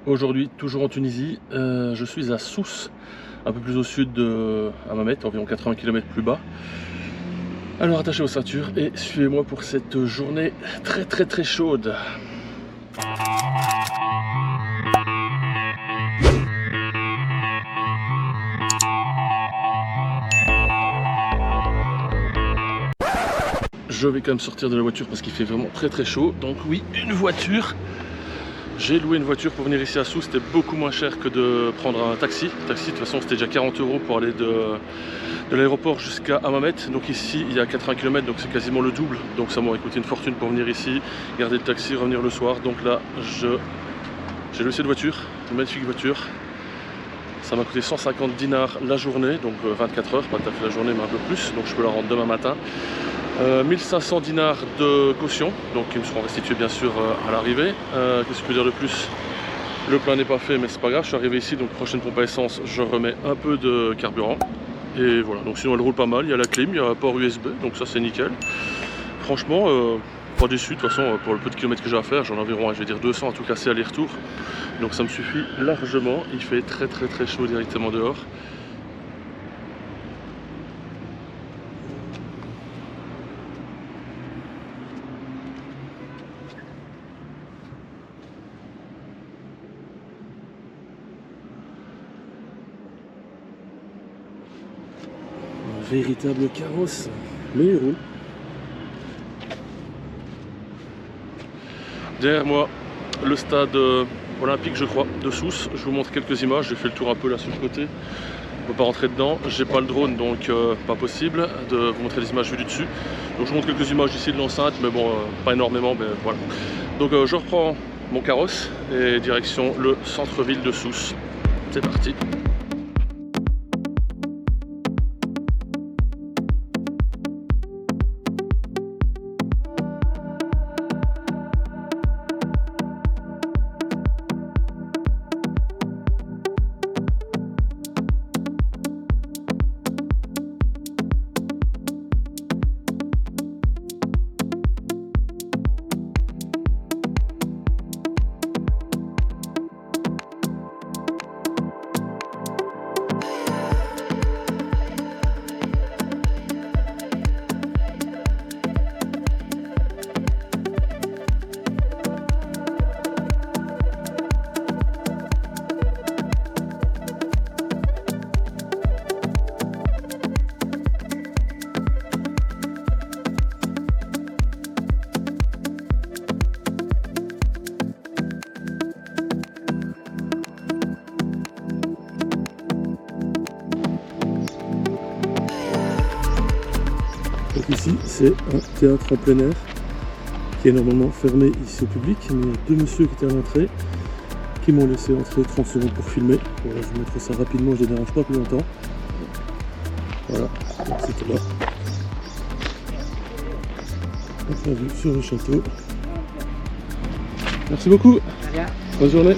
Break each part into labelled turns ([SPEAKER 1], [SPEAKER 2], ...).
[SPEAKER 1] Aujourd'hui, toujours en Tunisie, je suis à Sousse, un peu plus au sud de Hammamet, environ 80 km plus bas. Alors attachez vos ceintures et suivez-moi pour cette journée très chaude. Je vais quand même sortir de la voiture parce qu'il fait vraiment très chaud. Donc oui, une voiture. J'ai loué une voiture pour venir ici à Sousse, c'était beaucoup moins cher que de prendre un taxi. De toute façon, c'était déjà 40 € pour aller de l'aéroport jusqu'à Hammamet. Donc ici, il y a 80 km, donc c'est quasiment le double. Donc ça m'aurait coûté une fortune pour venir ici, garder le taxi, revenir le soir. Donc là, j'ai loué cette voiture, une magnifique voiture. Ça m'a coûté 150 dinars la journée, donc 24 heures, pas tout à fait la journée, mais un peu plus. Donc je peux la rendre demain matin. 1500 dinars de caution, donc qui me seront restitués bien sûr à l'arrivée. Qu'est-ce que je peux dire de plus? Le plein n'est pas fait, mais c'est pas grave. Je suis arrivé ici, donc prochaine pompe à essence, je remets un peu de carburant. Et voilà, donc sinon elle roule pas mal. Il y a la clim, il y a un port USB, donc ça c'est nickel. Franchement, pas déçu. De toute façon, pour le peu de kilomètres que j'ai à faire, j'en ai environ, je vais dire 200 à tout casser aller-retour. Donc ça me suffit largement. Il fait très chaud directement dehors. Véritable carrosse, mais il roule. Derrière moi, le stade olympique, je crois, de Sousse. Je vous montre quelques images. J'ai fait le tour un peu là sur le côté. On ne peut pas rentrer dedans. J'ai pas le drone, donc pas possible de vous montrer des images vues du dessus. Donc je vous montre quelques images ici de l'enceinte, mais bon, pas énormément, mais voilà. Donc je reprends mon carrosse et direction le centre-ville de Sousse. C'est parti. Donc ici, c'est un théâtre en plein air qui est normalement fermé ici au public. Mais il y a deux messieurs qui étaient à l'entrée qui m'ont laissé entrer 30 secondes pour filmer. Voilà, je vous montre ça rapidement, je ne les dérange pas plus longtemps. Voilà, c'était là. Donc la vue sur le château. Merci beaucoup. Bonne journée.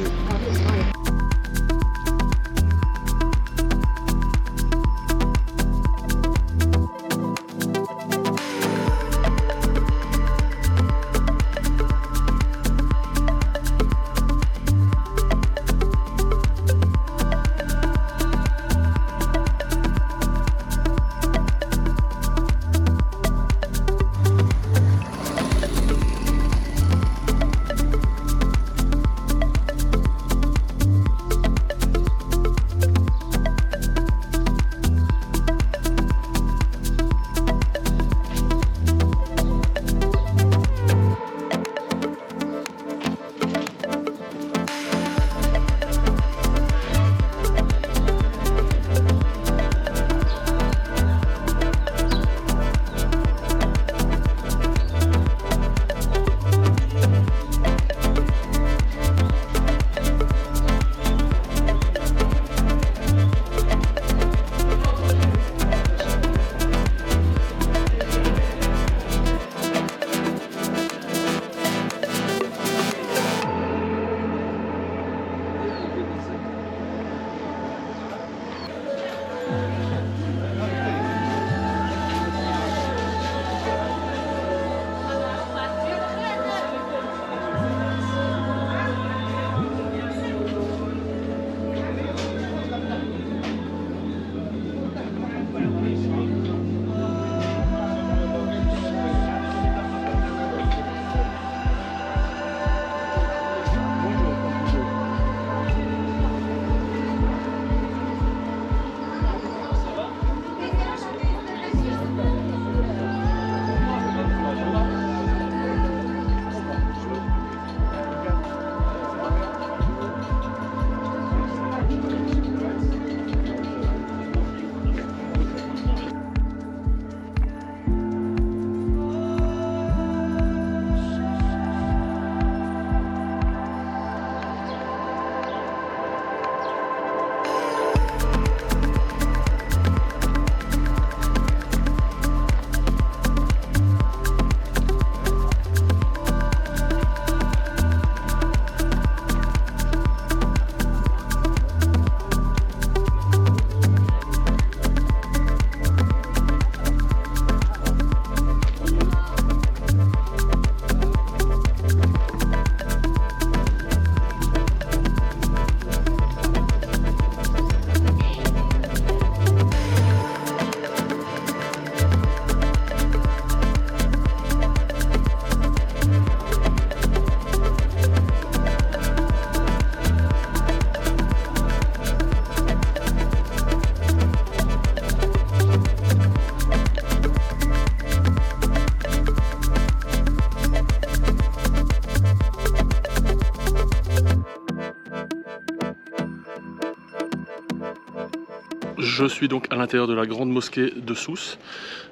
[SPEAKER 1] Je suis donc à l'intérieur de la grande mosquée de Sousse.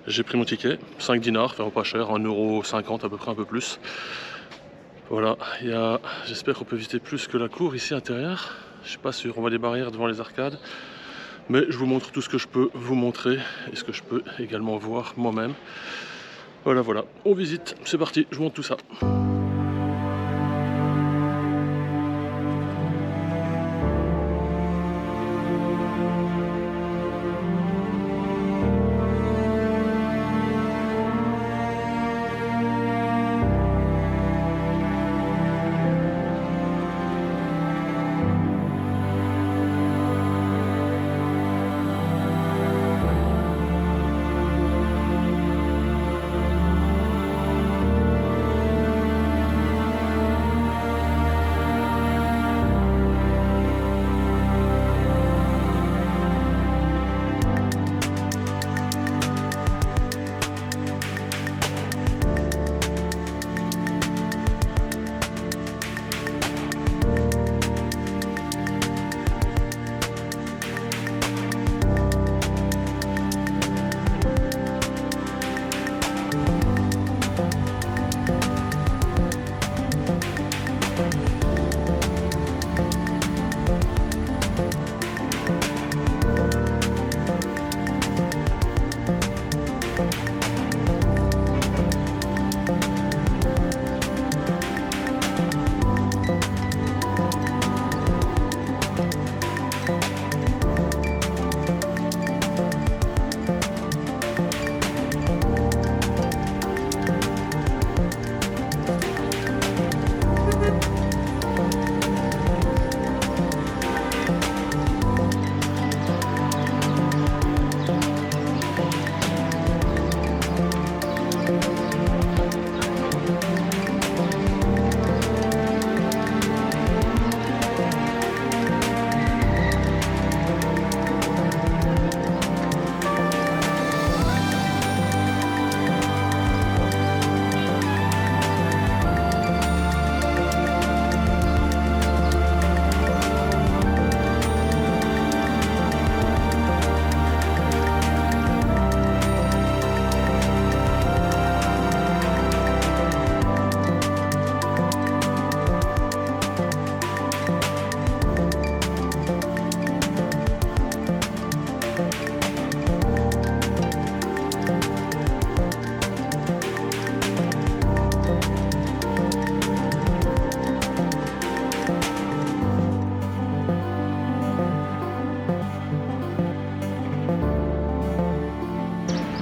[SPEAKER 1] J'ai pris mon ticket, 5 dinars, vraiment pas cher, 1,50 € à peu près, un peu plus. Voilà, j'espère qu'on peut visiter plus que la cour ici intérieure. Je suis pas sûr, on voit des barrières devant les arcades. Mais je vous montre tout ce que je peux vous montrer et ce que je peux également voir moi-même. Voilà, on visite, c'est parti, je vous montre tout ça.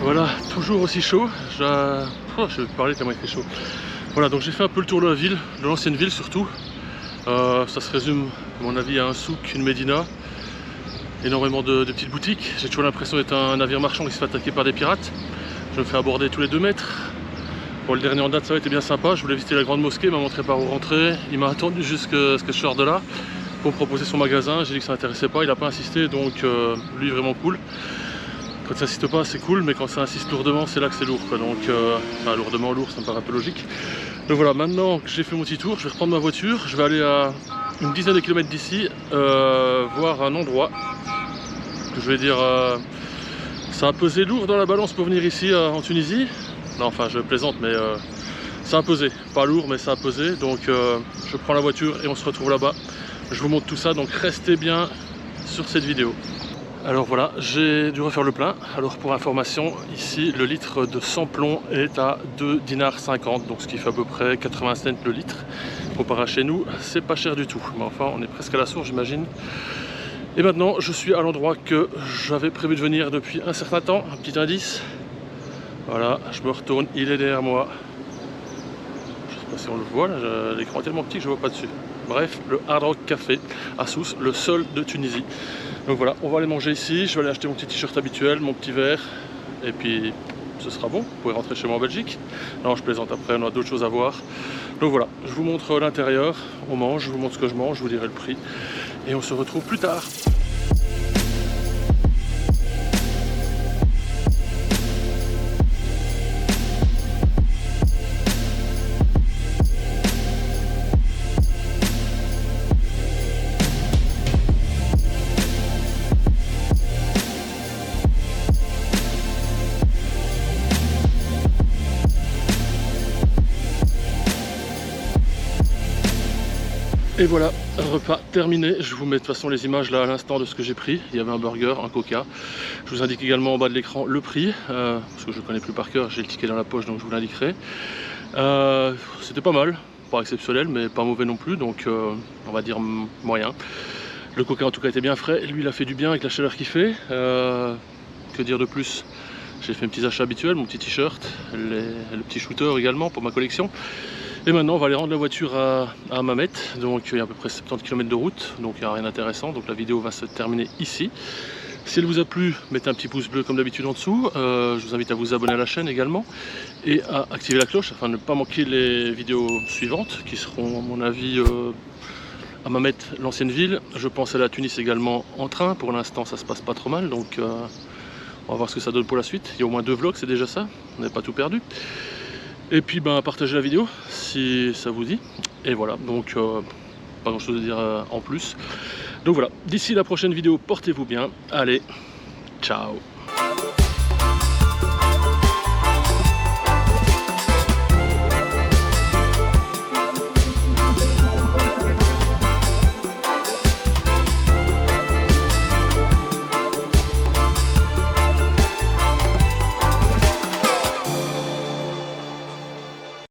[SPEAKER 1] Voilà, toujours aussi chaud. Je vais parler tellement il fait chaud. Voilà, donc j'ai fait un peu le tour de la ville, de l'ancienne ville surtout. Ça se résume, à mon avis, à un souk, une médina, énormément de petites boutiques. J'ai toujours l'impression d'être un navire marchand qui se fait attaquer par des pirates. Je me fais aborder tous les 2 mètres. Bon, le dernier en date, ça a été bien sympa. Je voulais visiter la grande mosquée, il m'a montré par où rentrer. Il m'a attendu jusqu'à ce que je sorte de là pour me proposer son magasin. J'ai dit que ça m'intéressait pas, il n'a pas insisté, donc lui vraiment cool. Quand ça insiste pas, c'est cool, mais quand ça insiste lourdement, c'est là que c'est lourd, quoi. Donc, enfin, lourdement lourd, ça me paraît un peu logique. Donc voilà, maintenant que j'ai fait mon petit tour, je vais reprendre ma voiture. Je vais aller à une dizaine de kilomètres d'ici, voir un endroit que je vais dire, ça a pesé lourd dans la balance pour venir ici en Tunisie. Non, enfin, je plaisante, mais ça a pesé. Pas lourd, mais ça a pesé. Donc, je prends la voiture et on se retrouve là-bas. Je vous montre tout ça, donc restez bien sur cette vidéo. Alors voilà, j'ai dû refaire le plein. Alors pour information, ici le litre de sans-plomb est à 2,50 dinars, donc ce qui fait à peu près 80 cents le litre. Comparé à chez nous, c'est pas cher du tout. Mais enfin, on est presque à la source, j'imagine. Et maintenant, je suis à l'endroit que j'avais prévu de venir depuis un certain temps. Un petit indice. Voilà, je me retourne, il est derrière moi. Je sais pas si on le voit, là, l'écran est tellement petit que je ne vois pas dessus. Bref, le Hard Rock Café à Sousse, le seul de Tunisie. Donc voilà, on va aller manger ici, je vais aller acheter mon petit t-shirt habituel, mon petit verre, et puis ce sera bon, vous pouvez rentrer chez moi en Belgique. Non, je plaisante, après on a d'autres choses à voir. Donc voilà, je vous montre l'intérieur, on mange, je vous montre ce que je mange, je vous dirai le prix, et on se retrouve plus tard. Et voilà, repas terminé. Je vous mets de toute façon les images là à l'instant de ce que j'ai pris. Il y avait un burger, un coca. Je vous indique également en bas de l'écran le prix, parce que je ne connais plus par cœur, j'ai le ticket dans la poche donc je vous l'indiquerai. C'était pas mal, pas exceptionnel mais pas mauvais non plus, donc on va dire moyen. Le coca en tout cas était bien frais, lui il a fait du bien avec la chaleur qu'il fait. Que dire de plus? J'ai fait mes petits achats habituels, mon petit t-shirt, le petit shooter également pour ma collection. Et maintenant on va aller rendre la voiture à Hammamet, donc il y a à peu près 70 km de route, donc il n'y a rien d'intéressant, donc la vidéo va se terminer ici. Si elle vous a plu, mettez un petit pouce bleu comme d'habitude en dessous, je vous invite à vous abonner à la chaîne également, et à activer la cloche afin de ne pas manquer les vidéos suivantes, qui seront à mon avis Hammamet, l'ancienne ville. Je pense à la Tunis également en train, pour l'instant ça se passe pas trop mal, donc on va voir ce que ça donne pour la suite. Il y a au moins 2 vlogs, c'est déjà ça, on n'est pas tout perdu. Et puis partagez la vidéo si ça vous dit. Et voilà, donc pas grand chose à dire en plus. Donc voilà, d'ici la prochaine vidéo, portez-vous bien. Allez, ciao.